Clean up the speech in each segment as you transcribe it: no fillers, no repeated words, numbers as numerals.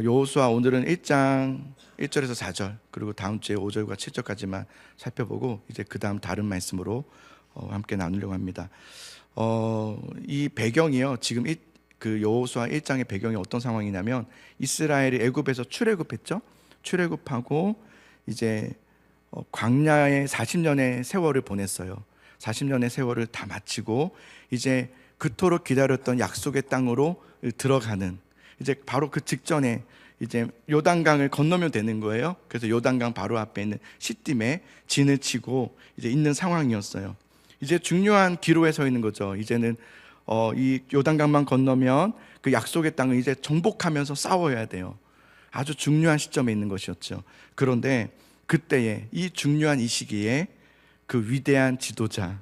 여호수아 오늘은 1장 1절에서 4절, 그리고 다음 주에 5절과 7절까지만 살펴보고 이제 그 다음 다른 말씀으로 함께 나누려고 합니다. 이 배경이요, 지금 그 여호수아 1장의 배경이 어떤 상황이냐면, 이스라엘이 애굽에서 출애굽했죠. 출애굽하고 이제 광야에 40년의 세월을 보냈어요. 40년의 세월을 다 마치고 이제 그토록 기다렸던 약속의 땅으로 들어가는, 이제 바로 그 직전에 이제 요단강을 건너면 되는 거예요. 그래서 요단강 바로 앞에 있는 시딤에 진을 치고 이제 있는 상황이었어요. 이제 중요한 기로에 서 있는 거죠. 이제는 이 요단강만 건너면 그 약속의 땅을 이제 정복하면서 싸워야 돼요. 아주 중요한 시점에 있는 것이었죠. 그런데 그때에, 이 중요한 이 시기에 그 위대한 지도자,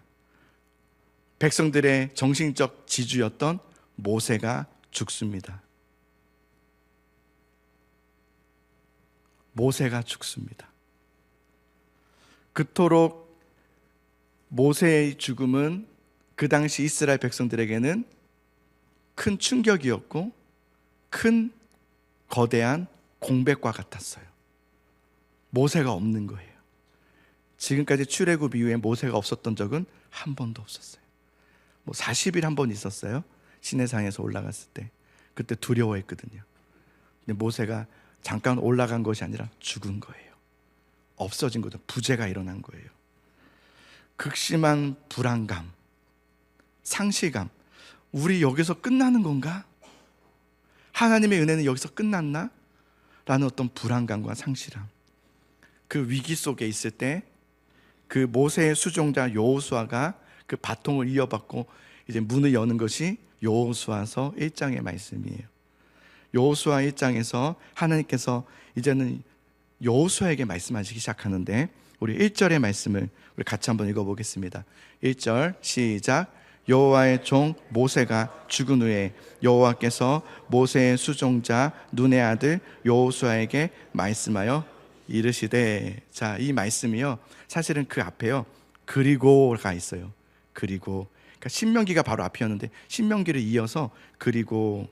백성들의 정신적 지주였던 모세가 죽습니다. 모세가 죽습니다. 그토록 모세의 죽음은 그 당시 이스라엘 백성들에게는 큰 충격이었고 큰 거대한 공백과 같았어요. 모세가 없는 거예요. 지금까지 출애굽 이후에 모세가 없었던 적은 한 번도 없었어요. 40일 한 번 있었어요. 시내산에서 올라갔을 때. 그때 두려워했거든요. 근데 모세가 잠깐 올라간 것이 아니라 죽은 거예요. 없어진 거죠. 부재가 일어난 거예요. 극심한 불안감, 상실감. 우리 여기서 끝나는 건가? 하나님의 은혜는 여기서 끝났나? 라는 어떤 불안감과 상실함. 그 위기 속에 있을 때 그 모세의 수종자 여호수아가 그 바통을 이어받고 이제 문을 여는 것이 여호수아서 1장의 말씀이에요. 여호수아 1장에서 하나님께서 이제는 여호수아에게 말씀하시기 시작하는데, 우리 1절의 말씀을 우리 같이 한번 읽어보겠습니다. 1절 시작. 여호와의 종 모세가 죽은 후에 여호와께서 모세의 수종자 눈의 아들 여호수아에게 말씀하여 이르시되. 자, 이 말씀이요, 사실은 그 앞에요 그리고가 있어요. 그리고, 그러니까 신명기가 바로 앞이었는데 신명기를 이어서 그리고.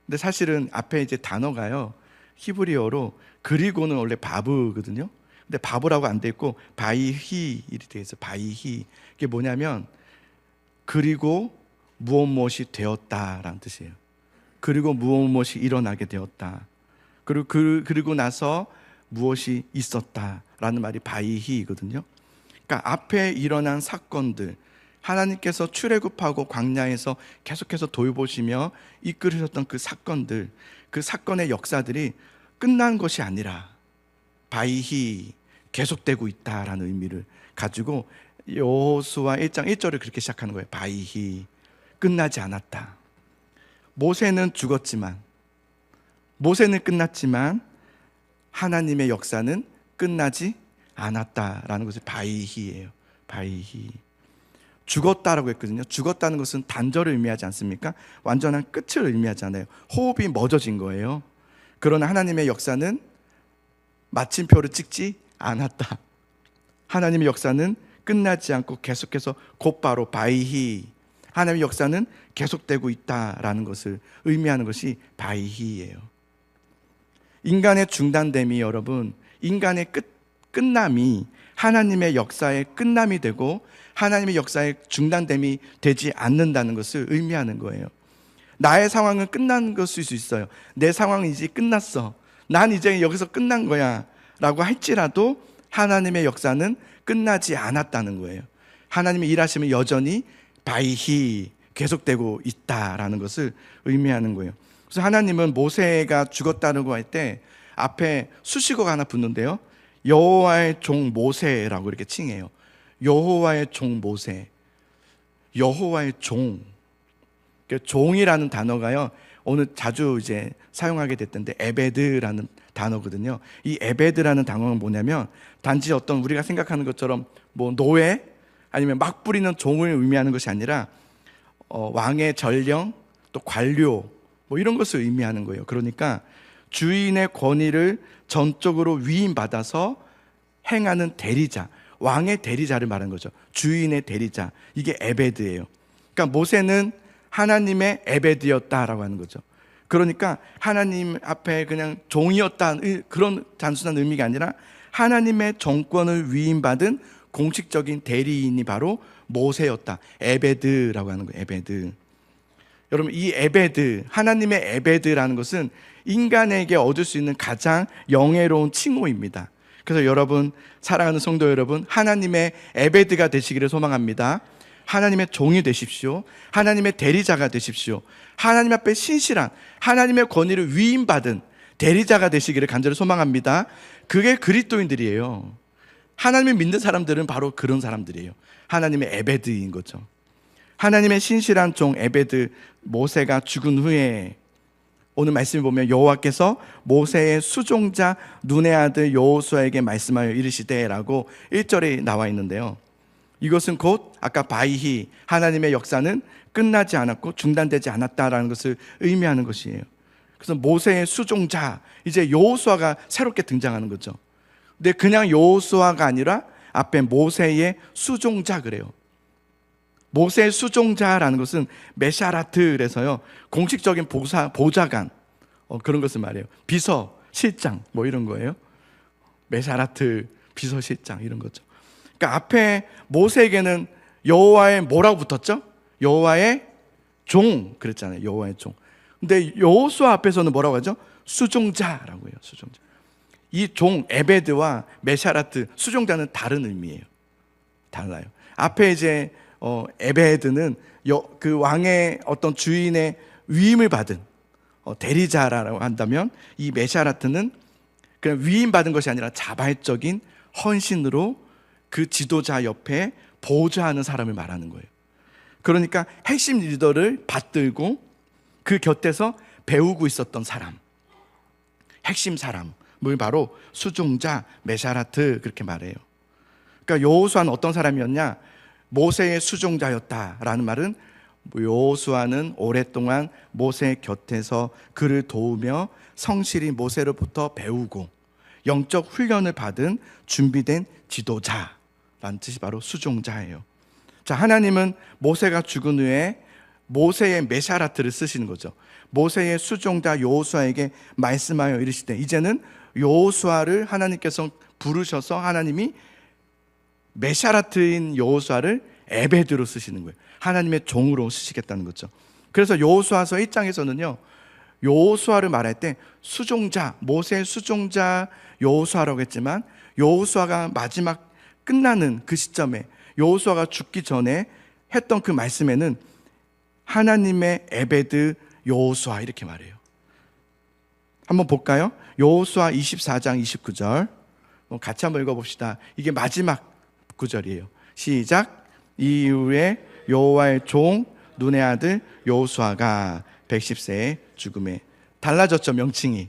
근데 사실은 앞에 이제 단어가요, 히브리어로 그리고는 원래 바브거든요. 근데 바브라고 안 돼 있고 바이히 이렇게 돼 있어요. 바이히. 이게 뭐냐면 그리고 무엇이 되었다라는 뜻이에요. 그리고 무엇이 일어나게 되었다. 그리고 나서 무엇이 있었다라는 말이 바이히거든요. 그러니까 앞에 일어난 사건들, 하나님께서 출애굽하고 광야에서 계속해서 돌보시며 이끌으셨던 그 사건들, 그 사건의 역사들이 끝난 것이 아니라 바이히 계속되고 있다라는 의미를 가지고 여호수아 1장 1절을 그렇게 시작하는 거예요. 바이히, 끝나지 않았다. 모세는 끝났지만 하나님의 역사는 끝나지 않았다라는 것이 바이히예요. 바이히. 죽었다라고 했거든요. 죽었다는 것은 단절을 의미하지 않습니까? 완전한 끝을 의미하잖아요. 호흡이 멎어진 거예요. 그러나 하나님의 역사는 마침표를 찍지 않았다. 하나님의 역사는 끝나지 않고 계속해서 곧바로 바이히, 하나님의 역사는 계속되고 있다라는 것을 의미하는 것이 바이히예요. 인간의 중단됨이, 여러분, 인간의 끝남이 하나님의 역사의 끝남이 되고 하나님의 역사의 중단됨이 되지 않는다는 것을 의미하는 거예요. 나의 상황은 끝난 것일 수 있어요. 내 상황은 이제 끝났어, 난 이제 여기서 끝난 거야 라고 할지라도 하나님의 역사는 끝나지 않았다는 거예요. 하나님의 일하심은 여전히 바이히 계속되고 있다라는 것을 의미하는 거예요. 그래서 하나님은 모세가 죽었다고 할 때 앞에 수식어가 하나 붙는데요, 여호와의 종 모세라고 이렇게 칭해요. 여호와의 종 모세. 여호와의 종. 종이라는 단어가요, 오늘 자주 이제 사용하게 됐던데 에베드라는 단어거든요. 이 에베드라는 단어는 뭐냐면 단지 어떤 우리가 생각하는 것처럼 노예 아니면 막 부리는 종을 의미하는 것이 아니라 왕의 전령, 또 관료 이런 것을 의미하는 거예요. 그러니까 주인의 권위를 전적으로 위임받아서 행하는 대리자, 왕의 대리자를 말하는 거죠. 주인의 대리자, 이게 에베드예요. 그러니까 모세는 하나님의 에베드였다라고 하는 거죠. 그러니까 하나님 앞에 그냥 종이었다, 그런 단순한 의미가 아니라 하나님의 정권을 위임받은 공식적인 대리인이 바로 모세였다. 에베드라고 하는 거예요. 에베드. 여러분, 이 에베드, 하나님의 에베드라는 것은 인간에게 얻을 수 있는 가장 영예로운 칭호입니다. 그래서 여러분, 사랑하는 성도 여러분, 하나님의 에베드가 되시기를 소망합니다. 하나님의 종이 되십시오. 하나님의 대리자가 되십시오. 하나님 앞에 신실한, 하나님의 권위를 위임받은 대리자가 되시기를 간절히 소망합니다. 그게 그리스도인들이에요. 하나님을 믿는 사람들은 바로 그런 사람들이에요. 하나님의 에베드인 거죠. 하나님의 신실한 종 에베드, 모세가 죽은 후에 오늘 말씀을 보면 여호와께서 모세의 수종자 눈의 아들 여호수아에게 말씀하여 이르시되 라고 1절에 나와 있는데요, 이것은 곧 아까 바이히, 하나님의 역사는 끝나지 않았고 중단되지 않았다라는 것을 의미하는 것이에요. 그래서 모세의 수종자, 이제 여호수아가 새롭게 등장하는 거죠. 근데 그냥 여호수아가 아니라 앞에 모세의 수종자 그래요. 모세의 수종자라는 것은 메샤라트에서요, 공식적인 보좌관, 그런 것을 말해요. 비서, 실장 뭐 이런 거예요. 메샤라트, 비서실장 이런 거죠. 그러니까 앞에 모세에게는 여호와의 뭐라고 붙었죠? 여호와의 종 그랬잖아요. 여호와의 종. 근데 여호수아 앞에서는 뭐라고 하죠? 수종자라고 해요. 수종자. 이 종 에베드와 메샤라트, 수종자는 다른 의미예요. 달라요. 앞에 이제 에베드는 그 왕의 어떤 주인의 위임을 받은 대리자라고 한다면, 이 메샤라트는 그냥 위임받은 것이 아니라 자발적인 헌신으로 그 지도자 옆에 보좌하는 사람을 말하는 거예요. 그러니까 핵심 리더를 받들고 그 곁에서 배우고 있었던 사람, 핵심 사람을 바로 수종자, 메샤라트 그렇게 말해요. 그러니까 여호수아는 어떤 사람이었냐? 모세의 수종자였다라는 말은 여호수아는 오랫동안 모세 곁에서 그를 도우며 성실히 모세로부터 배우고 영적 훈련을 받은 준비된 지도자라는 뜻이 바로 수종자예요. 자, 하나님은 모세가 죽은 후에 모세의 메샤라트를 쓰시는 거죠. 모세의 수종자 여호수아에게 말씀하여 이르시되, 이제는 여호수아를 하나님께서 부르셔서 하나님이 메샤라트인 여호수아를 에베드로 쓰시는 거예요. 하나님의 종으로 쓰시겠다는 거죠. 그래서 여호수아서 1장에서는요, 여호수아를 말할 때 수종자, 모세의 수종자 여호수아라고 했지만, 여호수아가 마지막 끝나는 그 시점에, 여호수아가 죽기 전에 했던 그 말씀에는 하나님의 에베드 여호수아 이렇게 말해요. 한번 볼까요? 여호수아 24장 29절 같이 한번 읽어봅시다. 이게 마지막 구절이에요. 시작. 이후에 여호와의 종 눈의 아들 여호수아가 110세에 죽음에, 달라졌죠, 명칭이.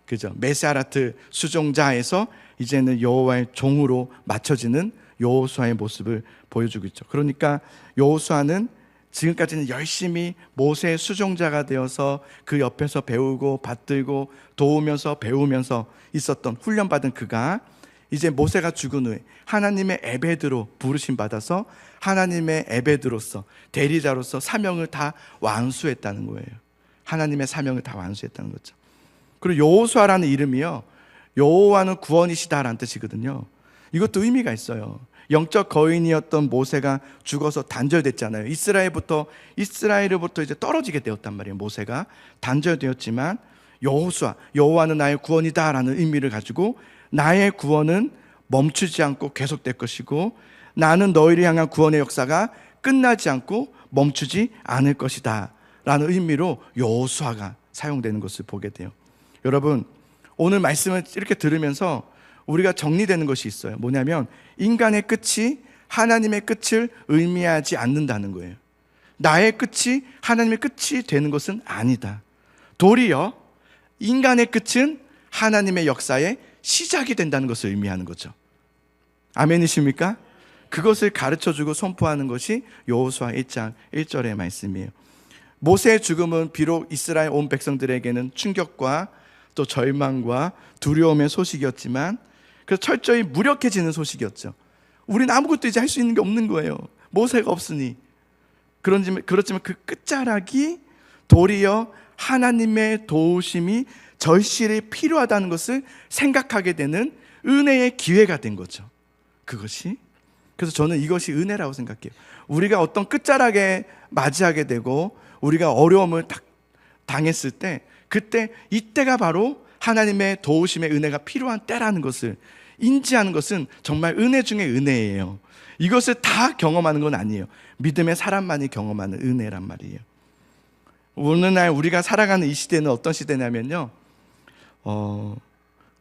그죠? 메샤라트 수종자에서 이제는 여호와의 종으로 맞춰지는 여호수아의 모습을 보여주고 있죠. 그러니까 여호수아는 지금까지는 열심히 모세의 수종자가 되어서 그 옆에서 배우고 받들고 도우면서 배우면서 있었던, 훈련받은 그가 이제 모세가 죽은 후에 하나님의 에베드로 부르심 받아서 하나님의 에베드로서, 대리자로서 사명을 다 완수했다는 거예요. 하나님의 사명을 다 완수했다는 거죠. 그리고 여호수아라는 이름이요, 여호와는 구원이시다라는 뜻이거든요. 이것도 의미가 있어요. 영적 거인이었던 모세가 죽어서 단절됐잖아요. 이스라엘로부터 이제 떨어지게 되었단 말이에요. 모세가 단절되었지만 여호수아, 여호와는 나의 구원이다라는 의미를 가지고 나의 구원은 멈추지 않고 계속될 것이고 나는 너희를 향한 구원의 역사가 끝나지 않고 멈추지 않을 것이다 라는 의미로 여호수아가 사용되는 것을 보게 돼요. 여러분, 오늘 말씀을 이렇게 들으면서 우리가 정리되는 것이 있어요. 뭐냐면 인간의 끝이 하나님의 끝을 의미하지 않는다는 거예요. 나의 끝이 하나님의 끝이 되는 것은 아니다. 도리어 인간의 끝은 하나님의 역사의 시작이 된다는 것을 의미하는 거죠. 아멘이십니까? 그것을 가르쳐주고 선포하는 것이 여호수아 1장 1절의 말씀이에요. 모세의 죽음은 비록 이스라엘 온 백성들에게는 충격과 또 절망과 두려움의 소식이었지만, 그래서 철저히 무력해지는 소식이었죠. 우리는 아무것도 이제 할 수 있는 게 없는 거예요. 모세가 없으니. 그렇지만 그 끝자락이 도리어 하나님의 도우심이 절실히 필요하다는 것을 생각하게 되는 은혜의 기회가 된 거죠. 그것이. 그래서 저는 이것이 은혜라고 생각해요. 우리가 어떤 끝자락에 맞이하게 되고 우리가 어려움을 딱 당했을 때, 그때 이때가 바로 하나님의 도우심의 은혜가 필요한 때라는 것을 인지하는 것은 정말 은혜 중에 은혜예요. 이것을 다 경험하는 건 아니에요. 믿음의 사람만이 경험하는 은혜란 말이에요. 오늘날 우리가 살아가는 이 시대는 어떤 시대냐면요,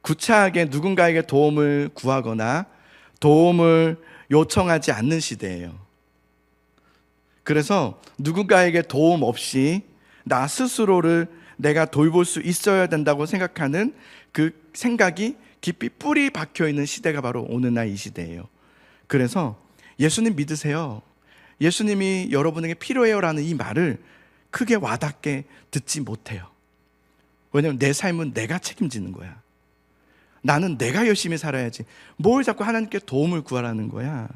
구차하게 누군가에게 도움을 구하거나 도움을 요청하지 않는 시대예요. 그래서 누군가에게 도움 없이 나 스스로를 내가 돌볼 수 있어야 된다고 생각하는 그 생각이 깊이 뿌리 박혀 있는 시대가 바로 오늘날 이 시대예요. 그래서 예수님 믿으세요, 예수님이 여러분에게 필요해요라는 이 말을 크게 와닿게 듣지 못해요. 왜냐하면 내 삶은 내가 책임지는 거야. 나는 내가 열심히 살아야지. 뭘 자꾸 하나님께 도움을 구하라는 거야.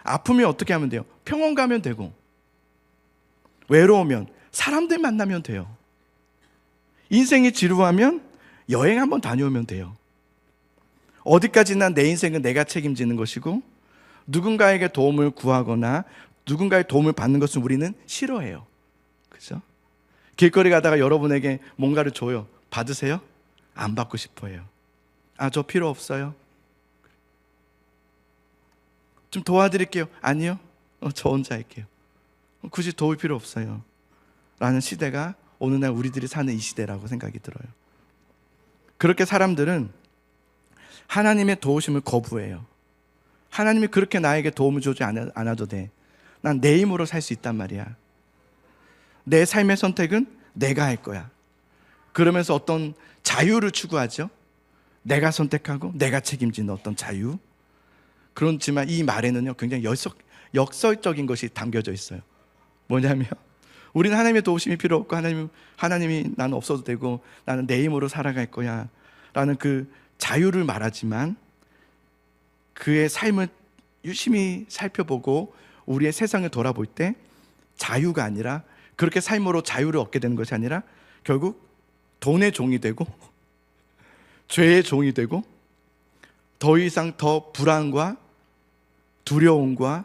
아프면 어떻게 하면 돼요? 병원 가면 되고, 외로우면 사람들 만나면 돼요. 인생이 지루하면 여행 한번 다녀오면 돼요. 어디까지나 내 인생은 내가 책임지는 것이고, 누군가에게 도움을 구하거나 누군가의 도움을 받는 것은 우리는 싫어해요. 그죠? 길거리 가다가 여러분에게 뭔가를 줘요. 받으세요? 안 받고 싶어 해요. 아, 저 필요 없어요. 좀 도와드릴게요. 아니요, 저 혼자 할게요. 굳이 도울 필요 없어요 라는 시대가 오늘날 우리들이 사는 이 시대라고 생각이 들어요. 그렇게 사람들은 하나님의 도우심을 거부해요. 하나님이 그렇게 나에게 도움을 주지 않아도 돼. 난 내 힘으로 살 수 있단 말이야. 내 삶의 선택은 내가 할 거야. 그러면서 어떤 자유를 추구하죠. 내가 선택하고 내가 책임지는 어떤 자유. 그렇지만 이 말에는요, 굉장히 역설적인 것이 담겨져 있어요. 뭐냐면, 우리는 하나님의 도우심이 필요 없고 하나님이 나는 없어도 되고 나는 내 힘으로 살아갈 거야 라는 그 자유를 말하지만, 그의 삶을 유심히 살펴보고 우리의 세상을 돌아볼 때 자유가 아니라, 그렇게 삶으로 자유를 얻게 되는 것이 아니라 결국 돈의 종이 되고 죄의 종이 되고 더 이상 더 불안과 두려움과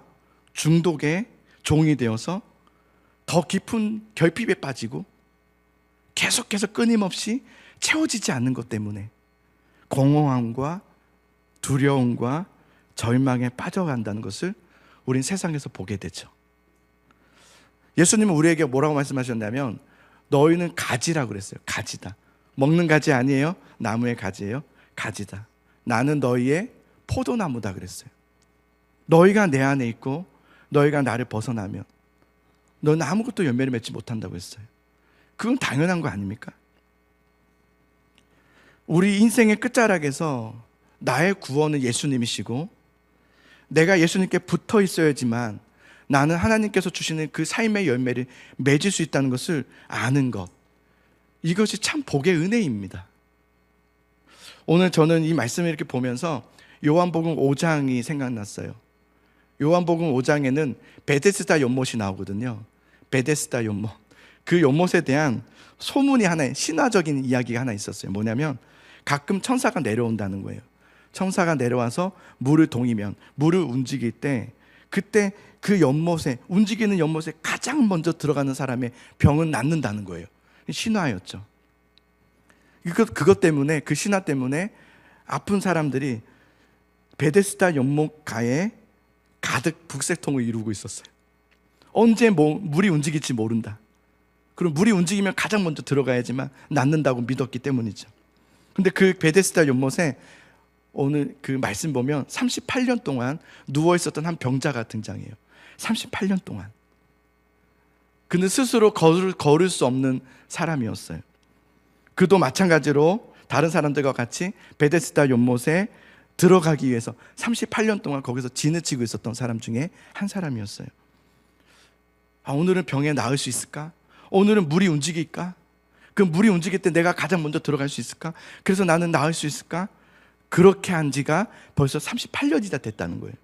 중독의 종이 되어서 더 깊은 결핍에 빠지고 계속해서 끊임없이 채워지지 않는 것 때문에 공허함과 두려움과 절망에 빠져간다는 것을 우린 세상에서 보게 되죠. 예수님은 우리에게 뭐라고 말씀하셨냐면, 너희는 가지라고 그랬어요. 가지다. 먹는 가지 아니에요. 나무의 가지예요. 가지다. 나는 너희의 포도나무다 그랬어요. 너희가 내 안에 있고 너희가 나를 벗어나면 너는 아무것도 열매를 맺지 못한다고 했어요. 그건 당연한 거 아닙니까? 우리 인생의 끝자락에서 나의 구원은 예수님이시고, 내가 예수님께 붙어 있어야지만 나는 하나님께서 주시는 그 삶의 열매를 맺을 수 있다는 것을 아는 것, 이것이 참 복의 은혜입니다. 오늘 저는 이 말씀을 이렇게 보면서 요한복음 5장이 생각났어요. 요한복음 5장에는 베데스다 연못이 나오거든요. 베데스다 연못. 그 연못에 대한 소문이 하나, 신화적인 이야기가 하나 있었어요. 뭐냐면 가끔 천사가 내려온다는 거예요. 천사가 내려와서 물을 동이면, 물을 움직일 때, 그때 그 연못에, 움직이는 연못에 가장 먼저 들어가는 사람의 병은 낫는다는 거예요. 신화였죠. 그것 때문에, 그 신화 때문에 아픈 사람들이 베데스다 연못가에 가득 북새통을 이루고 있었어요. 언제 물이 움직일지 모른다. 그럼 물이 움직이면 가장 먼저 들어가야지만 낫는다고 믿었기 때문이죠. 근데 그 베데스다 연못에 오늘 그 말씀 보면 38년 동안 누워 있었던 한 병자가 등장해요. 38년 동안. 그는 스스로 걸을 수 없는 사람이었어요. 그도 마찬가지로 다른 사람들과 같이 베데스다 연못에 들어가기 위해서 38년 동안 거기서 지느치고 있었던 사람 중에 한 사람이었어요. 오늘은 병에 나을 수 있을까? 오늘은 물이 움직일까? 그 물이 움직일 때 내가 가장 먼저 들어갈 수 있을까? 그래서 나는 나을 수 있을까? 그렇게 한 지가 벌써 38년이나 됐다는 거예요.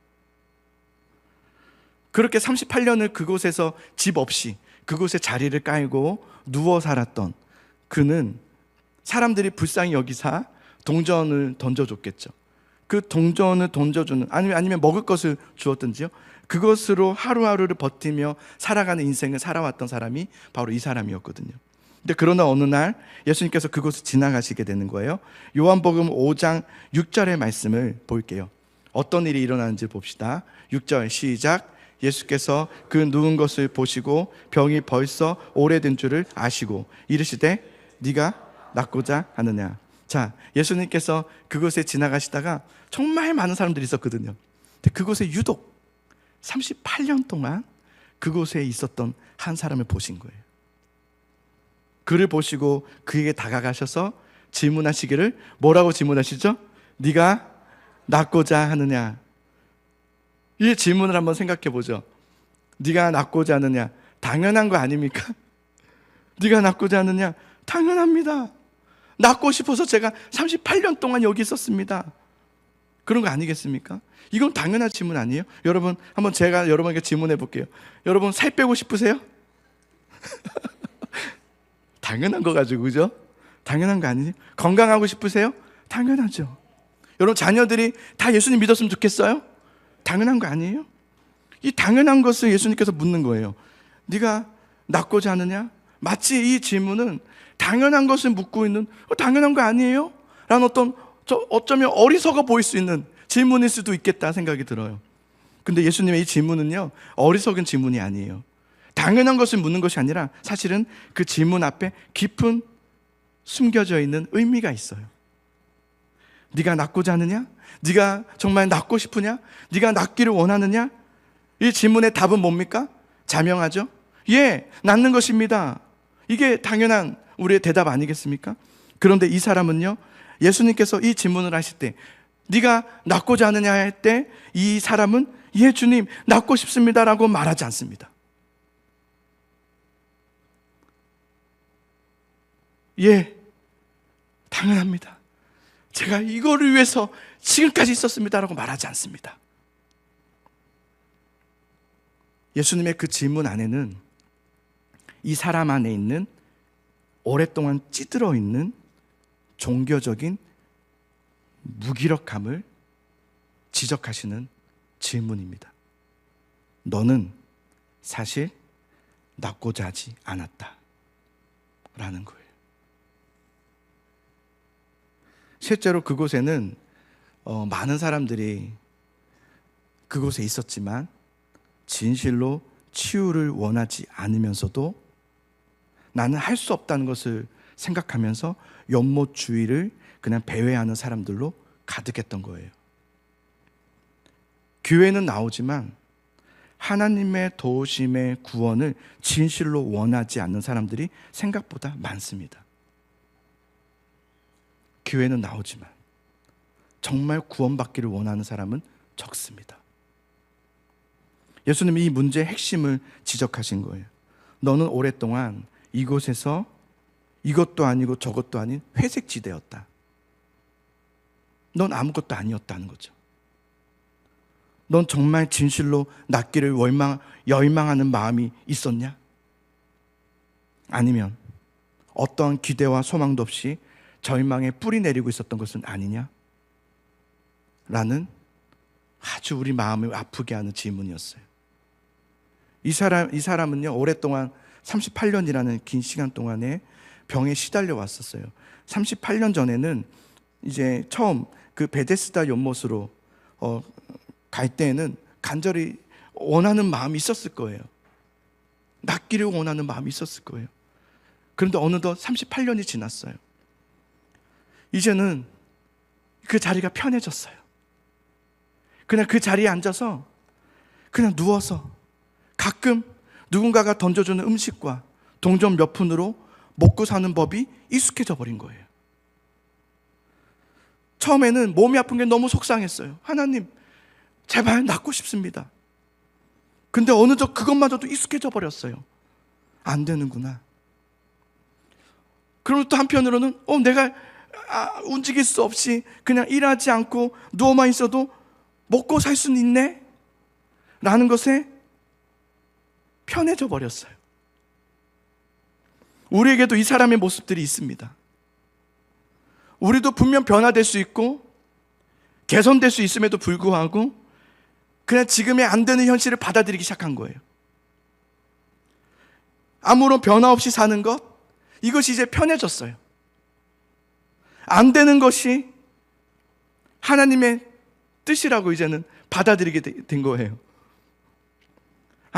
그렇게 38년을 그곳에서 집 없이 그곳에 자리를 깔고 누워 살았던 그는 사람들이 불쌍히 여기사 동전을 던져줬겠죠. 그 동전을 던져주는, 아니면 먹을 것을 주었든지요, 그것으로 하루하루를 버티며 살아가는 인생을 살아왔던 사람이 바로 이 사람이었거든요. 근데 그러나 어느 날 예수님께서 그곳을 지나가시게 되는 거예요. 요한복음 5장 6절의 말씀을 볼게요. 어떤 일이 일어나는지 봅시다. 6절 시작. 예수께서 그 누운 것을 보시고 병이 벌써 오래된 줄을 아시고 이르시되 네가 낫고자 하느냐. 자, 예수님께서 그곳에 지나가시다가 정말 많은 사람들이 있었거든요. 근데 그곳에 유독 38년 동안 그곳에 있었던 한 사람을 보신 거예요. 그를 보시고 그에게 다가가셔서 질문하시기를, 뭐라고 질문하시죠? 네가 낫고자 하느냐. 이 질문을 한번 생각해 보죠. 네가 낫고자 하느냐, 당연한 거 아닙니까? 네가 낫고자 하느냐, 당연합니다. 낫고 싶어서 제가 38년 동안 여기 있었습니다. 그런 거 아니겠습니까? 이건 당연한 질문 아니에요? 여러분, 한번 제가 여러분에게 질문해 볼게요. 여러분, 살 빼고 싶으세요? 당연한 거 가지고, 그죠? 당연한 거 아니에요? 건강하고 싶으세요? 당연하죠. 여러분, 자녀들이 다 예수님 믿었으면 좋겠어요? 당연한 거 아니에요? 이 당연한 것을 예수님께서 묻는 거예요. 네가 낫고자 하느냐? 마치 이 질문은 당연한 것을 묻고 있는, 당연한 거 아니에요? 라는 어쩌면 어리석어 보일 수 있는 질문일 수도 있겠다 생각이 들어요. 근데 예수님의 이 질문은요, 어리석은 질문이 아니에요. 당연한 것을 묻는 것이 아니라 사실은 그 질문 앞에 깊은 숨겨져 있는 의미가 있어요. 네가 낫고자 하느냐? 네가 정말 낫고 싶으냐? 네가 낫기를 원하느냐? 이 질문의 답은 뭡니까? 자명하죠? 예, 낫는 것입니다. 이게 당연한 우리의 대답 아니겠습니까? 그런데 이 사람은요, 예수님께서 이 질문을 하실 때 네가 낫고자 하느냐 할 때 이 사람은 예 주님 낫고 싶습니다라고 말하지 않습니다. 예, 당연합니다. 제가 이거를 위해서 지금까지 있었습니다라고 말하지 않습니다. 예수님의 그 질문 안에는 이 사람 안에 있는 오랫동안 찌들어 있는 종교적인 무기력함을 지적하시는 질문입니다. 너는 사실 낫고자 하지 않았다 라는 거예요. 실제로 그곳에는 많은 사람들이 그곳에 있었지만 진실로 치유를 원하지 않으면서도 나는 할 수 없다는 것을 생각하면서 연못 주위를 그냥 배회하는 사람들로 가득했던 거예요. 교회는 나오지만 하나님의 도우심의 구원을 진실로 원하지 않는 사람들이 생각보다 많습니다. 교회는 나오지만 정말 구원받기를 원하는 사람은 적습니다. 예수님이 이 문제의 핵심을 지적하신 거예요. 너는 오랫동안 이곳에서 이것도 아니고 저것도 아닌 회색지대였다. 넌 아무것도 아니었다는 거죠. 넌 정말 진실로 낫기를 열망하는 마음이 있었냐? 아니면 어떠한 기대와 소망도 없이 절망에 뿌리 내리고 있었던 것은 아니냐? 라는 아주 우리 마음을 아프게 하는 질문이었어요. 이 사람은요, 오랫동안 38년이라는 긴 시간 동안에 병에 시달려 왔었어요. 38년 전에는 이제 처음 그 베데스다 연못으로 갈 때에는 간절히 원하는 마음이 있었을 거예요. 낫기를 원하는 마음이 있었을 거예요. 그런데 어느덧 38년이 지났어요. 이제는 그 자리가 편해졌어요. 그냥 그 자리에 앉아서 그냥 누워서 가끔 누군가가 던져주는 음식과 동전 몇 푼으로 먹고 사는 법이 익숙해져 버린 거예요. 처음에는 몸이 아픈 게 너무 속상했어요. 하나님, 제발 낫고 싶습니다. 근데 어느덧 그것마저도 익숙해져 버렸어요. 안 되는구나. 그리고 또 한편으로는 내가 움직일 수 없이 그냥 일하지 않고 누워만 있어도 먹고 살 수는 있네? 라는 것에 편해져 버렸어요. 우리에게도 이 사람의 모습들이 있습니다. 우리도 분명 변화될 수 있고 개선될 수 있음에도 불구하고 그냥 지금의 안 되는 현실을 받아들이기 시작한 거예요. 아무런 변화 없이 사는 것, 이것이 이제 편해졌어요. 안 되는 것이 하나님의 뜻이라고 이제는 받아들이게 된 거예요.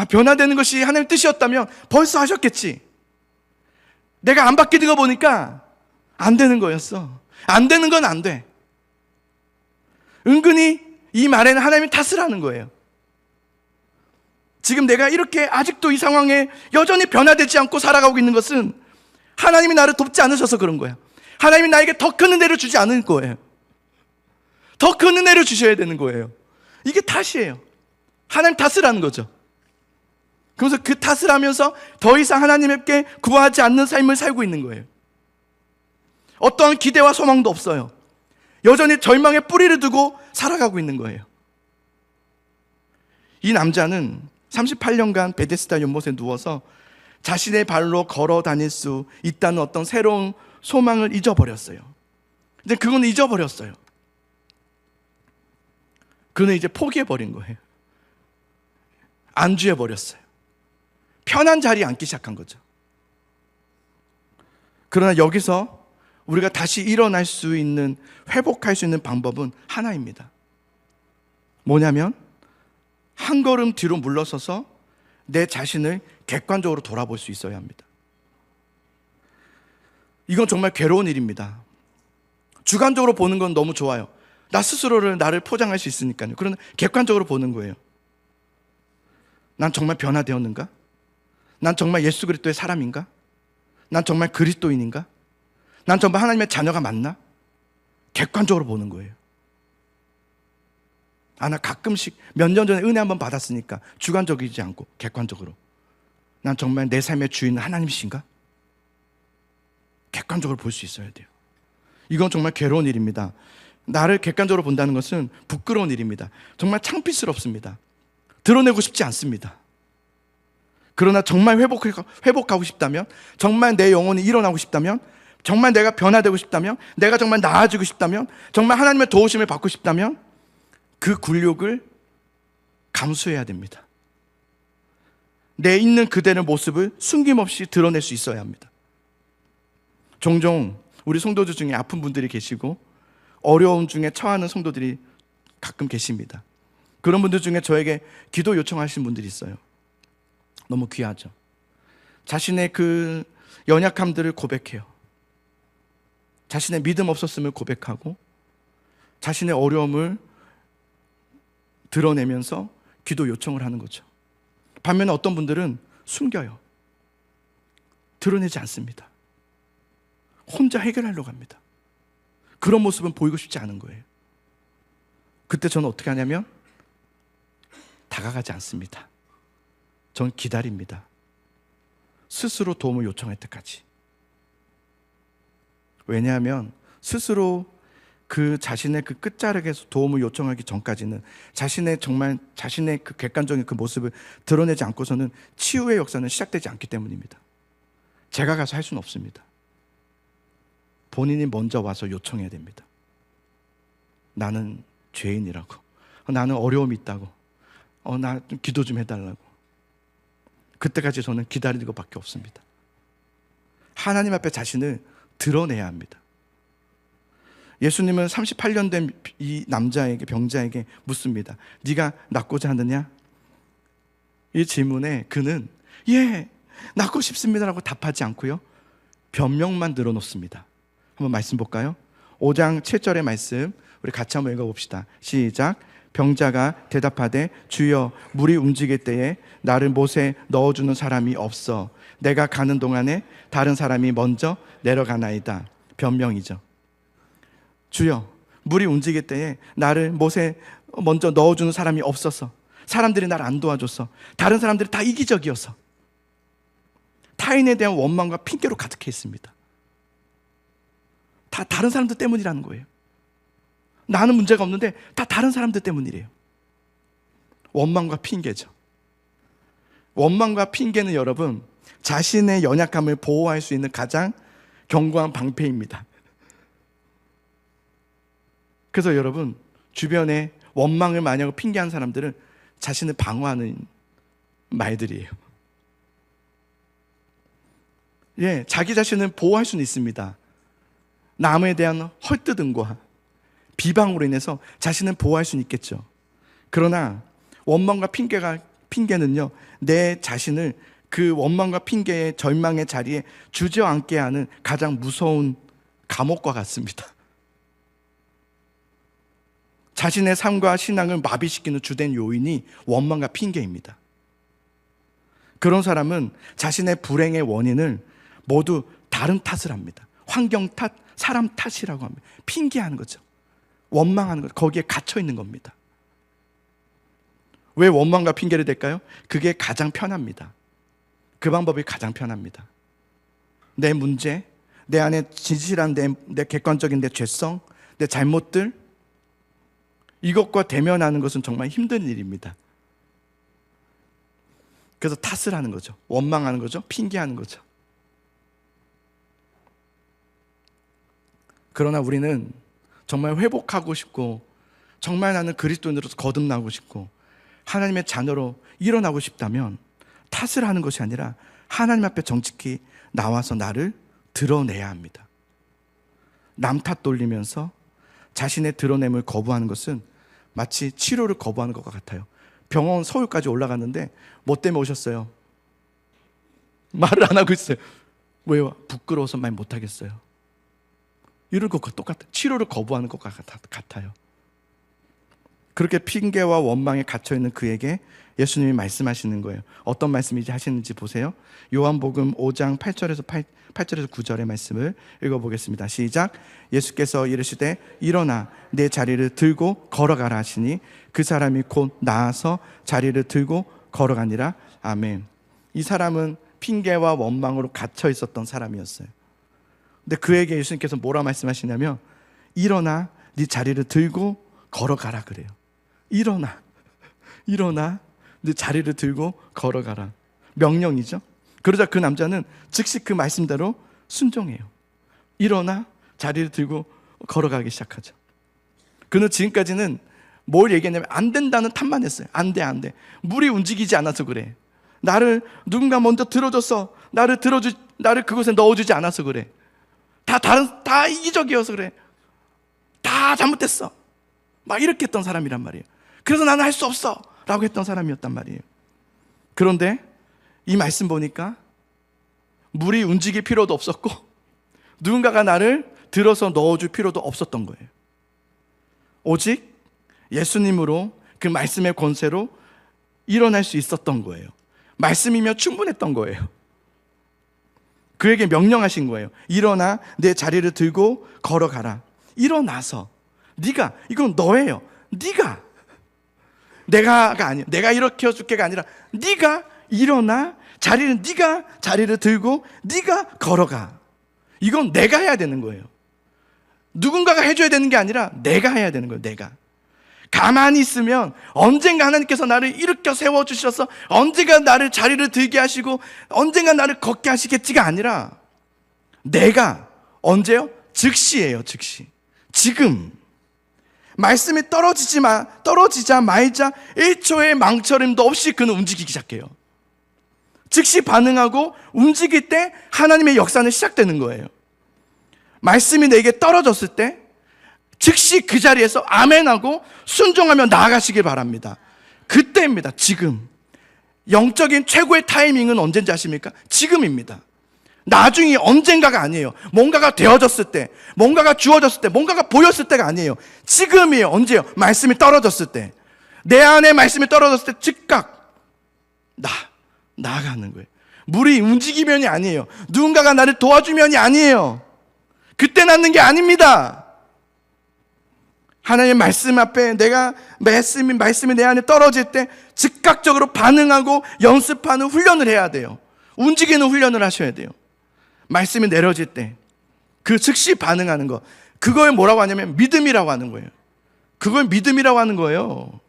변화되는 것이 하나님의 뜻이었다면 벌써 하셨겠지. 내가 안 바뀌는 거 보니까 안 되는 거였어. 안 되는 건 안 돼. 은근히 이 말에는 하나님이 탓을 하는 거예요. 지금 내가 이렇게 아직도 이 상황에 여전히 변화되지 않고 살아가고 있는 것은 하나님이 나를 돕지 않으셔서 그런 거야. 하나님이 나에게 더 큰 은혜를 주지 않을 거예요. 더 큰 은혜를 주셔야 되는 거예요. 이게 탓이에요. 하나님 탓을 하는 거죠. 그래서 그 탓을 하면서 더 이상 하나님께 구하지 않는 삶을 살고 있는 거예요. 어떠한 기대와 소망도 없어요. 여전히 절망의 뿌리를 두고 살아가고 있는 거예요. 이 남자는 38년간 베데스다 연못에 누워서 자신의 발로 걸어 다닐 수 있다는 어떤 새로운 소망을 잊어버렸어요. 근데 그건 잊어버렸어요. 그는 이제 포기해버린 거예요. 안주해버렸어요. 편한 자리에 앉기 시작한 거죠. 그러나 여기서 우리가 다시 일어날 수 있는, 회복할 수 있는 방법은 하나입니다. 뭐냐면 한 걸음 뒤로 물러서서 내 자신을 객관적으로 돌아볼 수 있어야 합니다. 이건 정말 괴로운 일입니다. 주관적으로 보는 건 너무 좋아요. 나 스스로를, 나를 포장할 수 있으니까요. 그러나 객관적으로 보는 거예요. 난 정말 변화되었는가? 난 정말 예수 그리스도의 사람인가? 난 정말 그리스도인인가? 난 정말 하나님의 자녀가 맞나? 객관적으로 보는 거예요. 나 가끔씩 몇 년 전에 은혜 한번 받았으니까 주관적이지 않고 객관적으로, 난 정말 내 삶의 주인은 하나님이신가? 객관적으로 볼 수 있어야 돼요. 이건 정말 괴로운 일입니다. 나를 객관적으로 본다는 것은 부끄러운 일입니다. 정말 창피스럽습니다. 드러내고 싶지 않습니다. 그러나 정말 회복하고 싶다면, 정말 내 영혼이 일어나고 싶다면, 정말 내가 변화되고 싶다면, 내가 정말 나아지고 싶다면, 정말 하나님의 도우심을 받고 싶다면 그 굴욕을 감수해야 됩니다. 내 있는 그대의 모습을 숨김없이 드러낼 수 있어야 합니다. 종종 우리 성도들 중에 아픈 분들이 계시고 어려움 중에 처하는 성도들이 가끔 계십니다. 그런 분들 중에 저에게 기도 요청하신 분들이 있어요. 너무 귀하죠. 자신의 그 연약함들을 고백해요. 자신의 믿음 없었음을 고백하고 자신의 어려움을 드러내면서 기도 요청을 하는 거죠. 반면에 어떤 분들은 숨겨요. 드러내지 않습니다. 혼자 해결하려고 합니다. 그런 모습은 보이고 싶지 않은 거예요. 그때 저는 어떻게 하냐면 다가가지 않습니다. 전 기다립니다. 스스로 도움을 요청할 때까지. 왜냐하면 스스로 그 자신의 그 끝자락에서 도움을 요청하기 전까지는 자신의 그 객관적인 그 모습을 드러내지 않고서는 치유의 역사는 시작되지 않기 때문입니다. 제가 가서 할 수는 없습니다. 본인이 먼저 와서 요청해야 됩니다. 나는 죄인이라고, 나는 어려움이 있다고, 나 좀 기도 좀 해달라고. 그때까지 저는 기다리는 것밖에 없습니다. 하나님 앞에 자신을 드러내야 합니다. 예수님은 38년 된 이 병자에게 묻습니다. 네가 낫고자 하느냐? 이 질문에 그는 예, 낫고 싶습니다라고 답하지 않고요, 변명만 늘어놓습니다. 한번 말씀 볼까요? 5장 7절의 말씀 우리 같이 한번 읽어봅시다. 시작. 병자가 대답하되 주여, 물이 움직일 때에 나를 못에 넣어주는 사람이 없어 내가 가는 동안에 다른 사람이 먼저 내려가나이다. 변명이죠. 주여, 물이 움직일 때에 나를 못에 먼저 넣어주는 사람이 없어서, 사람들이 나를 안 도와줘서, 다른 사람들이 다 이기적이어서, 타인에 대한 원망과 핑계로 가득해 있습니다. 다 다른 사람들 때문이라는 거예요. 나는 문제가 없는데 다 다른 사람들 때문이래요. 원망과 핑계죠. 원망과 핑계는 여러분, 자신의 연약함을 보호할 수 있는 가장 견고한 방패입니다. 그래서 여러분, 주변에 원망을 많이 하고 핑계하는 사람들은 자신을 방어하는 말들이에요. 자기 자신을 보호할 수는 있습니다. 남에 대한 헐뜯음과 비방으로 인해서 자신을 보호할 수는 있겠죠. 그러나 원망과 핑계는요, 내 자신을 그 원망과 핑계의 절망의 자리에 주저앉게 하는 가장 무서운 감옥과 같습니다. 자신의 삶과 신앙을 마비시키는 주된 요인이 원망과 핑계입니다. 그런 사람은 자신의 불행의 원인을 모두 다른 탓을 합니다. 환경 탓, 사람 탓이라고 합니다. 핑계하는 거죠. 원망하는 것, 거기에 갇혀 있는 겁니다. 왜 원망과 핑계를 댈까요? 그게 가장 편합니다. 그 방법이 가장 편합니다. 내 문제, 내 안에 진실한 내 객관적인 내 죄성, 내 잘못들, 이것과 대면하는 것은 정말 힘든 일입니다. 그래서 탓을 하는 거죠. 원망하는 거죠. 핑계하는 거죠. 그러나 우리는 정말 회복하고 싶고, 정말 나는 그리스도인으로서 거듭나고 싶고, 하나님의 자녀로 일어나고 싶다면 탓을 하는 것이 아니라 하나님 앞에 정직히 나와서 나를 드러내야 합니다. 남 탓 돌리면서 자신의 드러냄을 거부하는 것은 마치 치료를 거부하는 것과 같아요. 병원 서울까지 올라갔는데 뭐 때문에 오셨어요? 말을 안 하고 있어요. 왜요? 부끄러워서 말 못하겠어요. 이런 것과 똑같아요. 치료를 거부하는 것과 같아요. 그렇게 핑계와 원망에 갇혀있는 그에게 예수님이 말씀하시는 거예요. 어떤 말씀이지 하시는지 보세요. 요한복음 5장 8절에서 9절의 말씀을 읽어보겠습니다. 시작. 예수께서 이르시되 일어나 내 자리를 들고 걸어가라 하시니 그 사람이 곧 나아서 자리를 들고 걸어가니라. 아멘. 이 사람은 핑계와 원망으로 갇혀 있었던 사람이었어요. 근데 그에게 예수님께서 뭐라 말씀하시냐면 일어나 네 자리를 들고 걸어가라 그래요. 일어나 네 자리를 들고 걸어가라. 명령이죠. 그러자 그 남자는 즉시 그 말씀대로 순종해요. 일어나 자리를 들고 걸어가기 시작하죠. 그는 지금까지는 뭘 얘기했냐면 안 된다는 탓만 했어요. 안 돼. 물이 움직이지 않아서 그래. 나를 누군가 먼저 들어줘서 나를 그곳에 넣어주지 않아서 그래. 다 이기적이어서 그래. 다 잘못됐어. 막 이렇게 했던 사람이란 말이에요. 그래서 나는 할 수 없어 라고 했던 사람이었단 말이에요. 그런데 이 말씀 보니까 물이 움직일 필요도 없었고 누군가가 나를 들어서 넣어줄 필요도 없었던 거예요. 오직 예수님으로 그 말씀의 권세로 일어날 수 있었던 거예요. 말씀이면 충분했던 거예요. 그에게 명령하신 거예요. 일어나 내 자리를 들고 걸어가라. 일어나서 네가, 이건 너예요. 내가가 아니에요. 내가 일으켜 줄게가 아니라 네가 일어나 네가 자리를 들고 네가 걸어가. 이건 내가 해야 되는 거예요. 누군가가 해줘야 되는 게 아니라 내가 해야 되는 거예요. 내가 가만히 있으면 언젠가 하나님께서 나를 일으켜 세워주셔서 언젠가 나를 자리를 들게 하시고 언젠가 나를 걷게 하시겠지가 아니라 내가 언제요? 즉시예요. 즉시. 지금 말씀이 떨어지자 말자 1초의 망설임도 없이 그는 움직이기 시작해요. 즉시 반응하고 움직일 때 하나님의 역사는 시작되는 거예요. 말씀이 내게 떨어졌을 때 즉시 그 자리에서 아멘하고 순종하며 나아가시길 바랍니다. 그때입니다. 지금. 영적인 최고의 타이밍은 언제인지 아십니까? 지금입니다. 나중이 언젠가가 아니에요. 뭔가가 되어졌을 때, 뭔가가 주어졌을 때, 뭔가가 보였을 때가 아니에요. 지금이에요. 언제요? 말씀이 떨어졌을 때. 내 안에 말씀이 떨어졌을 때 즉각 나아가는 거예요. 물이 움직이면이 아니에요. 누군가가 나를 도와주면이 아니에요. 그때 낫는 게 아닙니다. 하나님의 말씀 앞에 말씀이 내 안에 떨어질 때 즉각적으로 반응하고 연습하는 훈련을 해야 돼요. 움직이는 훈련을 하셔야 돼요. 말씀이 내려질 때 그 즉시 반응하는 거, 그걸 뭐라고 하냐면 믿음이라고 하는 거예요. 그걸 믿음이라고 하는 거예요.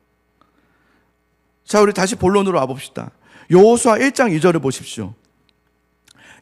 자, 우리 다시 본론으로 와봅시다. 여호수아 1장 2절을 보십시오.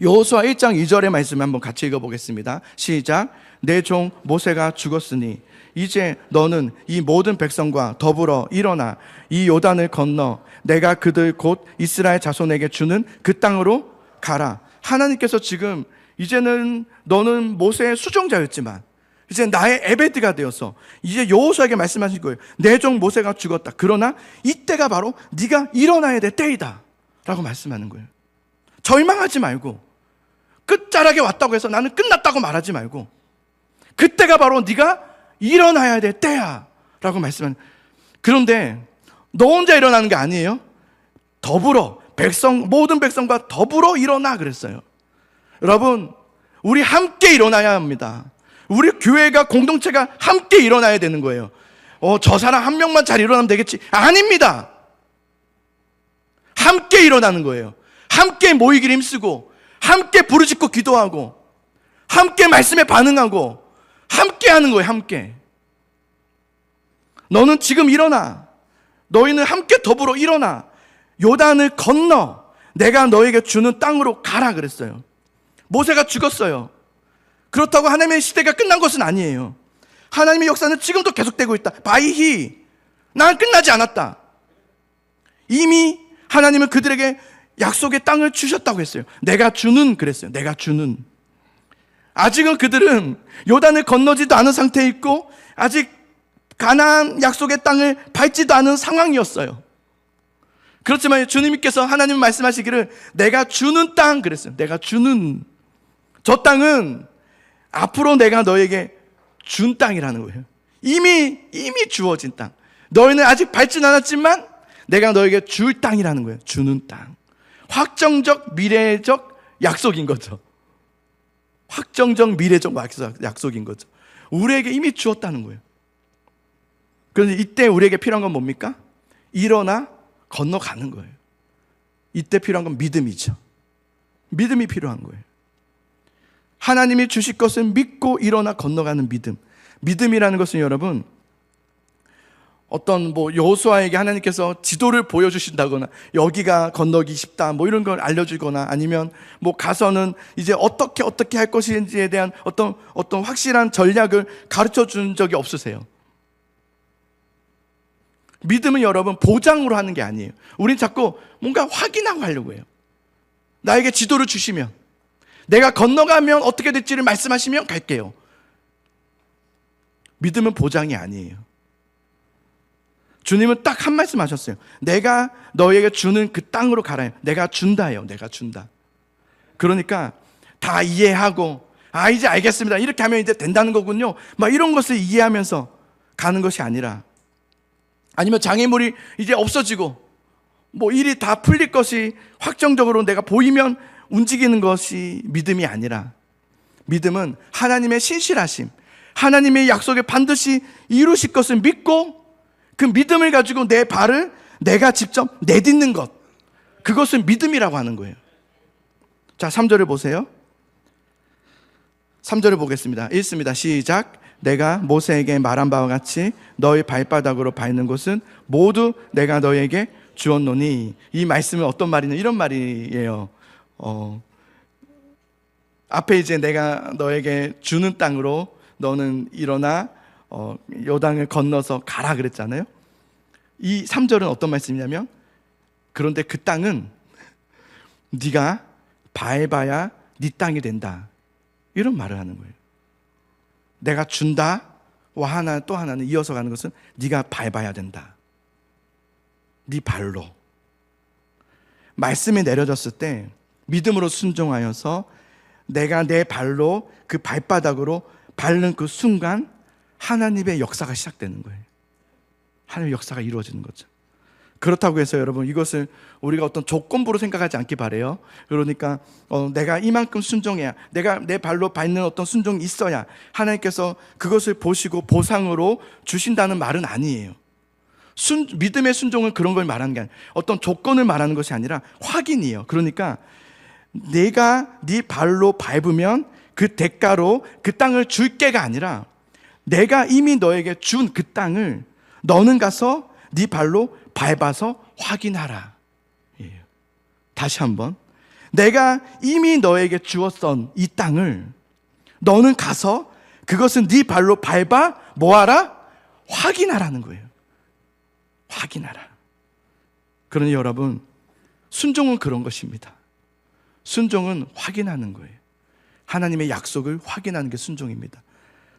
여호수아 1장 2절의 말씀 한번 같이 읽어보겠습니다. 시작. 내 종 모세가 죽었으니 이제 너는 이 모든 백성과 더불어 일어나 이 요단을 건너 내가 그들 곧 이스라엘 자손에게 주는 그 땅으로 가라. 하나님께서 지금 이제는 너는 모세의 수종자였지만 이제 나의 에베드가 되어서 이제 여호수아에게 말씀하신 거예요. 내 종 모세가 죽었다. 그러나 이때가 바로 네가 일어나야 될 때이다 라고 말씀하는 거예요. 절망하지 말고 끝자락에 왔다고 해서 나는 끝났다고 말하지 말고 그때가 바로 네가 일어나야 될 때야 라고 말씀하는. 그런데 너 혼자 일어나는 게 아니에요. 더불어 모든 백성과 더불어 일어나 그랬어요. 여러분, 우리 함께 일어나야 합니다. 우리 교회가, 공동체가 함께 일어나야 되는 거예요. 저 사람 한 명만 잘 일어나면 되겠지. 아닙니다. 함께 일어나는 거예요. 함께 모이기를 힘쓰고 함께 부르짖고 기도하고 함께 말씀에 반응하고 함께 하는 거예요. 함께. 너는 지금 일어나. 너희는 함께 더불어 일어나. 요단을 건너 내가 너에게 주는 땅으로 가라 그랬어요. 모세가 죽었어요. 그렇다고 하나님의 시대가 끝난 것은 아니에요. 하나님의 역사는 지금도 계속되고 있다. 바이히 난 끝나지 않았다. 이미 하나님은 그들에게 약속의 땅을 주셨다고 했어요. 내가 주는 그랬어요. 내가 주는. 아직은 그들은 요단을 건너지도 않은 상태에 있고 아직 가나안 약속의 땅을 밟지도 않은 상황이었어요. 그렇지만 주님께서 하나님 말씀하시기를 내가 주는 땅 그랬어요. 내가 주는. 저 땅은 앞으로 내가 너에게 준 땅이라는 거예요. 이미 주어진 땅. 너희는 아직 밟진 않았지만 내가 너에게 줄 땅이라는 거예요. 주는 땅. 확정적 미래적 약속인 거죠. 확정적 미래적 약속인 거죠. 우리에게 이미 주었다는 거예요. 그런데 이때 우리에게 필요한 건 뭡니까? 일어나 건너가는 거예요. 이때 필요한 건 믿음이죠. 믿음이 필요한 거예요. 하나님이 주실 것을 믿고 일어나 건너가는 믿음. 믿음이라는 것은 여러분, 어떤 여호수아에게 하나님께서 지도를 보여주신다거나 여기가 건너기 쉽다 이런 걸 알려주거나 아니면 가서는 이제 어떻게 할 것인지에 대한 어떤 확실한 전략을 가르쳐 준 적이 없으세요. 믿음은 여러분 보장으로 하는 게 아니에요. 우린 자꾸 뭔가 확인하고 하려고 해요. 나에게 지도를 주시면 내가 건너가면 어떻게 될지를 말씀하시면 갈게요. 믿음은 보장이 아니에요. 주님은 딱 한 말씀 하셨어요. 내가 너에게 주는 그 땅으로 가라요. 내가 준다요. 내가 준다. 그러니까 다 이해하고 이제 알겠습니다. 이렇게 하면 이제 된다는 거군요. 이런 것을 이해하면서 가는 것이 아니라, 아니면 장애물이 이제 없어지고 일이 다 풀릴 것이 확정적으로 내가 보이면 움직이는 것이 믿음이 아니라, 믿음은 하나님의 신실하심, 하나님의 약속에 반드시 이루실 것을 믿고 그 믿음을 가지고 내 발을 내가 직접 내딛는 것, 그것을 믿음이라고 하는 거예요. 자, 3절을 보세요. 3절을 보겠습니다. 읽습니다. 시작. 내가 모세에게 말한 바와 같이 너의 발바닥으로 밟는 곳은 모두 내가 너에게 주었노니. 이 말씀은 어떤 말이냐, 이런 말이에요. 앞에 이제 내가 너에게 주는 땅으로 너는 일어나 요단을 건너서 가라 그랬잖아요. 이 3절은 어떤 말씀이냐면, 그런데 그 땅은 네가 밟아야 네 땅이 된다, 이런 말을 하는 거예요. 내가 준다와 또 하나는 이어서 가는 것은 네가 밟아야 된다. 네 발로. 말씀이 내려졌을 때 믿음으로 순종하여서 내가 내 발로 그 발바닥으로 밟는 그 순간 하나님의 역사가 시작되는 거예요. 하나님의 역사가 이루어지는 거죠. 그렇다고 해서 여러분, 이것을 우리가 어떤 조건부로 생각하지 않기 바래요. 그러니까 내가 이만큼 순종해야, 내가 내 발로 밟는 어떤 순종이 있어야 하나님께서 그것을 보시고 보상으로 주신다는 말은 아니에요. 믿음의 순종은 그런 걸 말하는 게 아니에요. 어떤 조건을 말하는 것이 아니라 확인이에요. 그러니까 내가 네 발로 밟으면 그 대가로 그 땅을 줄게가 아니라, 내가 이미 너에게 준 그 땅을 너는 가서 네 발로 밟아서 확인하라. 다시 한번, 내가 이미 너에게 주었던 이 땅을 너는 가서 그것은 네 발로 밟아 뭐하라? 확인하라는 거예요. 확인하라. 그러니 여러분, 순종은 그런 것입니다. 순종은 확인하는 거예요. 하나님의 약속을 확인하는 게 순종입니다.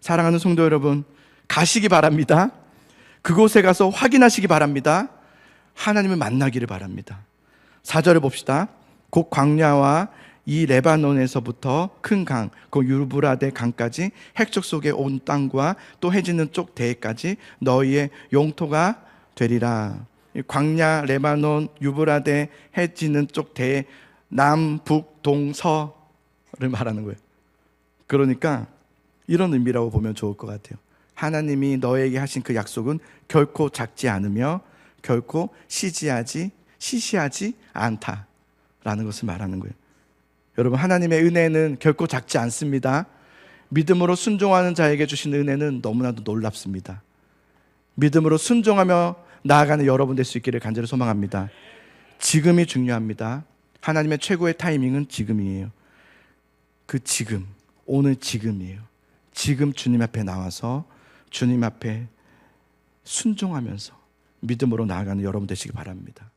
사랑하는 성도 여러분, 가시기 바랍니다. 그곳에 가서 확인하시기 바랍니다. 하나님을 만나기를 바랍니다. 4절을 봅시다. 곧 광야와 이 레바논에서부터 큰 강, 그 유브라데 강까지 핵적 속에 온 땅과 또 해지는 쪽 대까지 너희의 용토가 되리라. 광야, 레바논, 유브라데, 해지는 쪽 대, 남, 북, 동, 서를 말하는 거예요. 그러니까 이런 의미라고 보면 좋을 것 같아요. 하나님이 너에게 하신 그 약속은 결코 작지 않으며 결코 시시하지 않다라는 것을 말하는 거예요. 여러분, 하나님의 은혜는 결코 작지 않습니다. 믿음으로 순종하는 자에게 주신 은혜는 너무나도 놀랍습니다. 믿음으로 순종하며 나아가는 여러분 될 수 있기를 간절히 소망합니다. 지금이 중요합니다. 하나님의 최고의 타이밍은 지금이에요. 그 지금, 오늘 지금이에요. 지금 주님 앞에 나와서 주님 앞에 순종하면서 믿음으로 나아가는 여러분 되시기 바랍니다.